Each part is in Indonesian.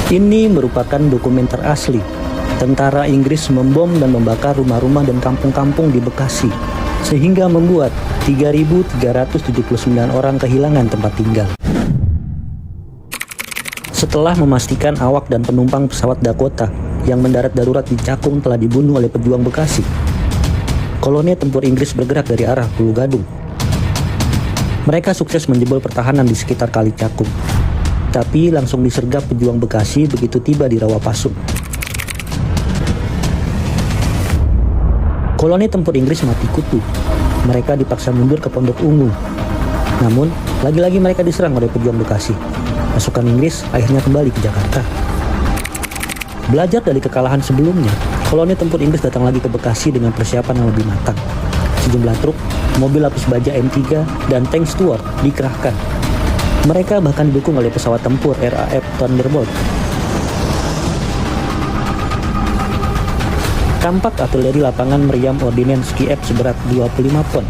Ini merupakan dokumenter asli. Tentara Inggris membom dan membakar rumah-rumah dan kampung-kampung di Bekasi, sehingga membuat 3.379 orang kehilangan tempat tinggal. Setelah memastikan awak dan penumpang pesawat Dakota yang mendarat darurat di Cakung telah dibunuh oleh pejuang Bekasi, koloni tempur Inggris bergerak dari arah Pulau Gadung. Mereka sukses menjebol pertahanan di sekitar Kali Cakung, tapi langsung disergap pejuang Bekasi begitu tiba di Rawapasung. Koloni tempur Inggris mati kutu. Mereka dipaksa mundur ke Pondok Ungu. Namun, lagi-lagi mereka diserang oleh pejuang Bekasi. Pasukan Inggris akhirnya kembali ke Jakarta. Belajar dari kekalahan sebelumnya, koloni tempur Inggris datang lagi ke Bekasi dengan persiapan yang lebih matang. Sejumlah truk, mobil lapis baja M3, dan tank Stuart dikerahkan. Mereka bahkan didukung oleh pesawat tempur RAF Thunderbolt. Tampak artileri lapangan meriam Ordnance Kiev seberat 25 ton.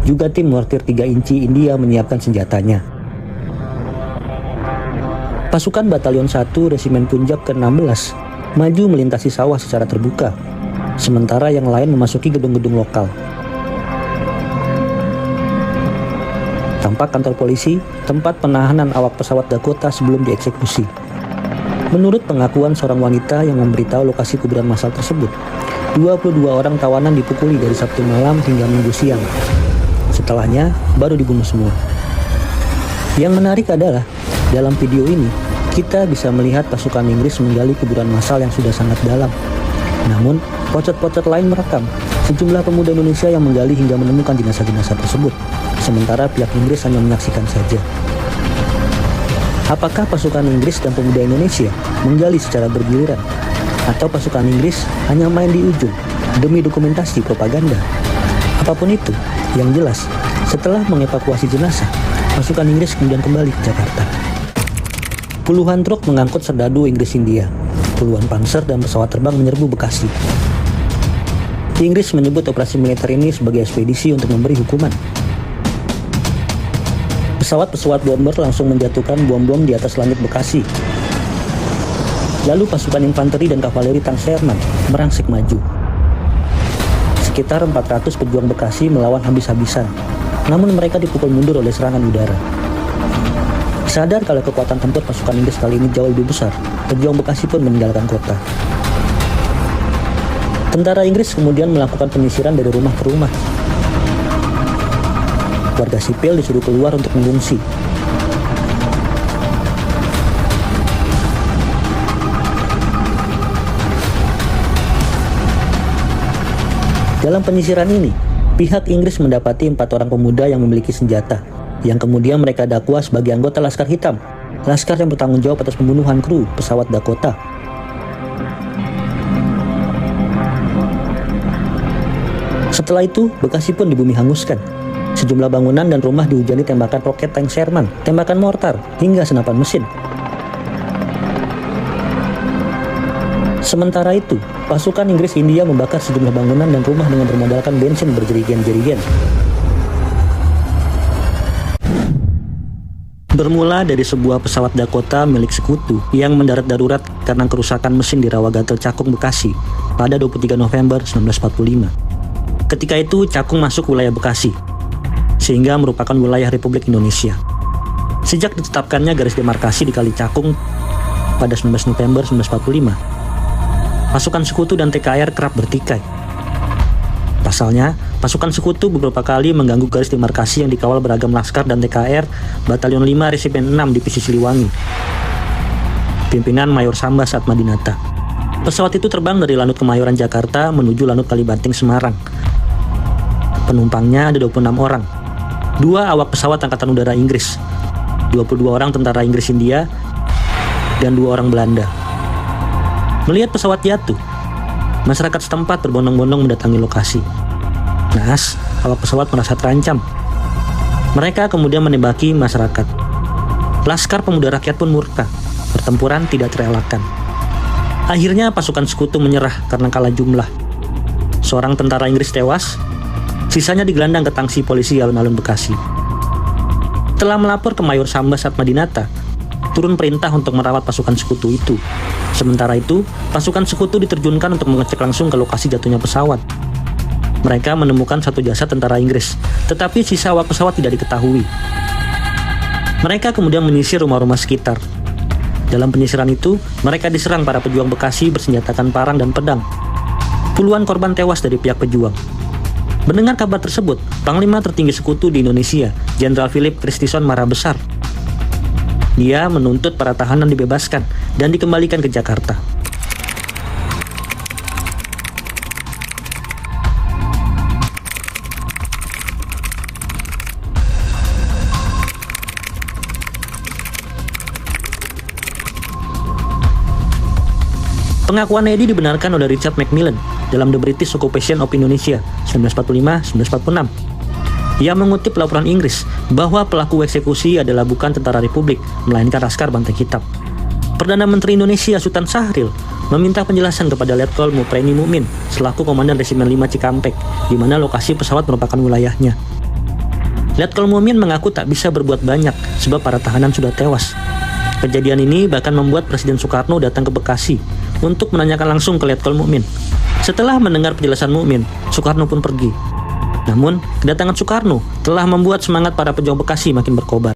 Juga tim mortir 3 inci India menyiapkan senjatanya. Pasukan Batalion 1 Resimen Punjab ke-16 maju melintasi sawah secara terbuka, sementara yang lain memasuki gedung-gedung lokal. Tampak kantor polisi, tempat penahanan awak pesawat Dakota sebelum dieksekusi. Menurut pengakuan seorang wanita yang memberitahu lokasi kuburan massal tersebut, 22 orang tawanan dipukuli dari Sabtu malam hingga Minggu siang. Setelahnya, baru dibunuh semua. Yang menarik adalah, dalam video ini, kita bisa melihat pasukan Inggris menggali kuburan massal yang sudah sangat dalam. Namun, pocot-pocot lain merekam sejumlah pemuda Indonesia yang menggali hingga menemukan jenazah-jenazah tersebut. Sementara pihak Inggris hanya menyaksikan saja. Apakah pasukan Inggris dan pemuda Indonesia menggali secara bergiliran? Atau pasukan Inggris hanya main di ujung demi dokumentasi propaganda? Apapun itu, yang jelas, setelah mengevakuasi jenazah, pasukan Inggris kemudian kembali ke Jakarta. Puluhan truk mengangkut serdadu Inggris India, puluhan panser dan pesawat terbang menyerbu Bekasi. Inggris menyebut operasi militer ini sebagai ekspedisi untuk memberi hukuman. Pesawat-pesawat bomber langsung menjatuhkan bom-bom di atas langit Bekasi. Lalu pasukan infanteri dan kavaleri tank Sherman merangsek maju. Sekitar 400 pejuang Bekasi melawan habis-habisan, namun mereka dipukul mundur oleh serangan udara. Sadar kalau kekuatan tempur pasukan Inggris kali ini jauh lebih besar, pejuang Bekasi pun meninggalkan kota. Tentara Inggris kemudian melakukan penyisiran dari rumah ke rumah. Warga sipil disuruh keluar untuk mengungsi. Dalam penyisiran ini, pihak Inggris mendapati 4 orang pemuda yang memiliki senjata, yang kemudian mereka dakwa sebagai anggota Laskar Hitam, laskar yang bertanggung jawab atas pembunuhan kru pesawat Dakota. Setelah itu, Bekasi pun dibumi hanguskan. Sejumlah bangunan dan rumah dihujani tembakan roket tank Sherman, tembakan mortar, hingga senapan mesin. Sementara itu, pasukan Inggris India membakar sejumlah bangunan dan rumah dengan bermodalkan bensin berjerigen-jerigen. Bermula dari sebuah pesawat Dakota milik sekutu yang mendarat darurat karena kerusakan mesin di Rawagatel Cakung, Bekasi pada 23 November 1945. Ketika itu Cakung masuk wilayah Bekasi, sehingga merupakan wilayah Republik Indonesia. Sejak ditetapkannya garis demarkasi di Kali Cakung pada 19 November 1945, pasukan sekutu dan TKR kerap bertikai. Pasalnya, pasukan sekutu beberapa kali mengganggu garis demarkasi yang dikawal beragam laskar dan TKR Batalion 5 Resimen 6 Divisi Siliwangi, pimpinan Mayor Sambas Atmadinata. Pesawat itu terbang dari Lanut Kemayoran Jakarta menuju Lanut Kalibanting Semarang. Penumpangnya ada 26 orang. 2 awak pesawat Angkatan Udara Inggris, 22 orang tentara Inggris India, dan 2 orang Belanda. Melihat pesawat jatuh, masyarakat setempat berbondong-bondong mendatangi lokasi. Naas, awak pesawat merasa terancam. Mereka kemudian menembaki masyarakat. Laskar Pemuda Rakyat pun murka. Pertempuran tidak terelakkan. Akhirnya pasukan sekutu menyerah karena kalah jumlah. Seorang tentara Inggris tewas, sisanya digelandang ke tangsi polisi alun-alun Bekasi. Telah melapor ke Mayor Sambas Atmadinata, turun perintah untuk merawat pasukan sekutu itu. Sementara itu, pasukan sekutu diterjunkan untuk mengecek langsung ke lokasi jatuhnya pesawat. Mereka menemukan satu jasad tentara Inggris, tetapi sisa awak pesawat tidak diketahui. Mereka kemudian menyisir rumah-rumah sekitar. Dalam penyisiran itu, mereka diserang para pejuang Bekasi bersenjatakan parang dan pedang. Puluhan korban tewas dari pihak pejuang. Mendengar kabar tersebut, Panglima tertinggi sekutu di Indonesia, Jenderal Philip Christison, marah besar. Dia menuntut para tahanan dibebaskan dan dikembalikan ke Jakarta. Pengakuan Edi dibenarkan oleh Richard Macmillan dalam The British Occupation of Indonesia 1945-1946. Ia mengutip laporan Inggris bahwa pelaku eksekusi adalah bukan tentara Republik, melainkan Laskar Banteng Hitam. Perdana Menteri Indonesia Sultan Syahrir meminta penjelasan kepada Letkol Mupreni Mukmin selaku Komandan Resimen 5 Cikampek, di mana lokasi pesawat merupakan wilayahnya. Letkol Mukmin mengaku tak bisa berbuat banyak sebab para tahanan sudah tewas. Kejadian ini bahkan membuat Presiden Soekarno datang ke Bekasi untuk menanyakan langsung ke Letkol Mukmin. Setelah mendengar penjelasan Mukmin, Soekarno pun pergi. Namun, kedatangan Soekarno telah membuat semangat para pejuang Bekasi makin berkobar.